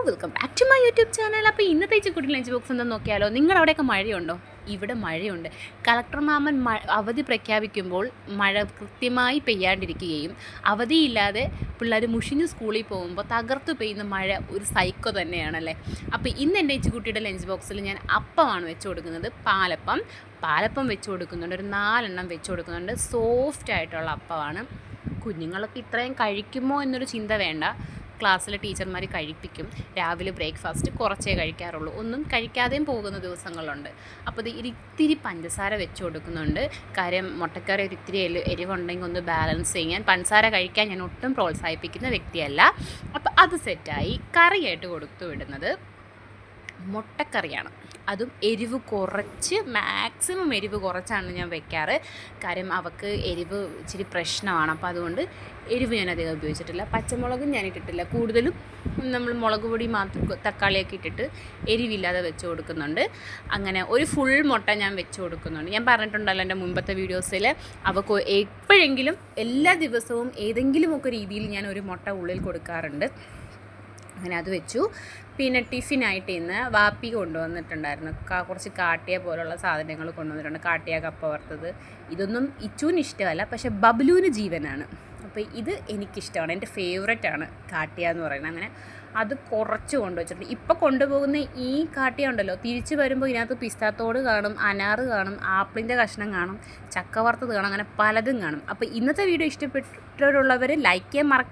Welcome back to my YouTube channel. അപ്പോൾ ഇന്നത്തെ കുട്ടി ലഞ്ച് ബോക്സ് എന്താണെന്ന് നോക്കിയാലോ. നിങ്ങളുടെ അവിടെയൊക്കെ മഴയുണ്ടോ? ഇവിടെ മഴയുണ്ട്. കളക്ടർ മാമൻ അവധി പ്രഖ്യാപിക്കുമ്പോൾ മഴ കൃത്യമായി പെയ്യാണ്ടിരിക്കുകയും അവധിയില്ലാതെ പിള്ളേർ മുഷിഞ്ഞ് സ്കൂളിൽ പോകുമ്പോൾ തകർത്ത് പെയ്യുന്ന മഴ ഒരു സൈക്കോ തന്നെയാണല്ലേ. അപ്പോൾ ഇന്ന് എൻ്റെ കുട്ടിയുടെ ലഞ്ച് ബോക്സിൽ ഞാൻ അപ്പമാണ് വെച്ച് കൊടുക്കുന്നത്. പാലപ്പം വെച്ച് കൊടുക്കുന്നുണ്ട്. ഒരു 4 എണ്ണം വെച്ച് കൊടുക്കുന്നുണ്ട്. സോഫ്റ്റ് ആയിട്ടുള്ള അപ്പമാണ്. കുഞ്ഞുങ്ങളൊക്കെ ഇത്രയും കഴിക്കുമോ എന്നൊരു ചിന്ത വേണ്ട. ക്ലാസ്സിലെ ടീച്ചർമാർ കഴിപ്പിക്കും. രാവിലെ ബ്രേക്ക്ഫാസ്റ്റ് കുറച്ചേ കഴിക്കാറുള്ളൂ, ഒന്നും കഴിക്കാതെയും പോകുന്ന ദിവസങ്ങളുണ്ട്. അപ്പോൾ ഇത് ഇത്തിരി പഞ്ചസാര വെച്ച് കൊടുക്കുന്നുണ്ട്. കാര്യം മുട്ടക്കറി ഒരിത്തിരി എരിവുണ്ടെങ്കിൽ ഒന്ന് ബാലൻസ് ചെയ്യാൻ. പഞ്ചസാര കഴിക്കാൻ ഞാൻ ഒട്ടും പ്രോത്സാഹിപ്പിക്കുന്ന വ്യക്തിയല്ല. അപ്പോൾ അത് സെറ്റായി. കറിയായിട്ട് കൊടുത്തു വിടുന്നത് മുട്ടക്കറിയാണ്. അതും എരിവ് കുറച്ച്, മാക്സിമം എരിവ് കുറച്ചാണ് ഞാൻ വെക്കാറ്. കാര്യം അവൾക്ക് എരിവ് ഇച്ചിരി പ്രശ്നമാണ്. അപ്പോൾ അതുകൊണ്ട് എരിവ് ഞാൻ അധികം ഉപയോഗിച്ചിട്ടില്ല. പച്ചമുളകും ഞാൻ ഇട്ടിട്ടില്ല. കൂടുതലും നമ്മൾ മുളക് പൊടി മാത്രം, തക്കാളിയൊക്കെ ഇട്ടിട്ട് എരിവില്ലാതെ വെച്ച് കൊടുക്കുന്നുണ്ട്. അങ്ങനെ ഒരു ഫുൾ മുട്ട ഞാൻ വെച്ച് കൊടുക്കുന്നുണ്ട്. ഞാൻ പറഞ്ഞിട്ടുണ്ടല്ലോ എൻ്റെ മുമ്പത്തെ വീഡിയോസിൽ, അവൾക്ക് എപ്പോഴെങ്കിലും എല്ലാ ദിവസവും ഏതെങ്കിലുമൊക്കെ രീതിയിൽ ഞാൻ ഒരു മുട്ട ഉള്ളിൽ കൊടുക്കാറുണ്ട്. അങ്ങനെ അത് വെച്ചു. പിന്നെ ടിഫിനായിട്ട് ഇന്ന് വാപ്പി കൊണ്ടുവന്നിട്ടുണ്ടായിരുന്നു. കുറച്ച് കാട്ടിയ പോലുള്ള സാധനങ്ങൾ കൊണ്ടുവന്നിട്ടുണ്ട്. കാട്ടിയ, കപ്പ വറുത്തത്. ഇതൊന്നും ഇച്ചൂന് ഇഷ്ടമല്ല, പക്ഷേ ബബ്ലുവിന് ജീവനാണ്. അപ്പോൾ ഇത് എനിക്കിഷ്ടമാണ്. എൻ്റെ ഫേവറേറ്റാണ് കാട്ടിയ എന്ന് പറയുന്നത്. അങ്ങനെ അത് കുറച്ച് കൊണ്ടുവച്ചിട്ടുണ്ട്. ഇപ്പോൾ കൊണ്ടുപോകുന്ന ഈ കാട്ടിയ ഉണ്ടല്ലോ, തിരിച്ച് വരുമ്പോൾ ഇതിനകത്ത് പിസ്താത്തോട് കാണും, അനാറ് കാണും, ആപ്പിളിൻ്റെ കഷ്ണം കാണും, ചക്ക വറുത്തത് കാണും, അങ്ങനെ പലതും കാണും. അപ്പോൾ ഇന്നത്തെ വീഡിയോ ഇഷ്ടപ്പെട്ടിട്ടുള്ളവർ ലൈക്ക് ചെയ്യാൻ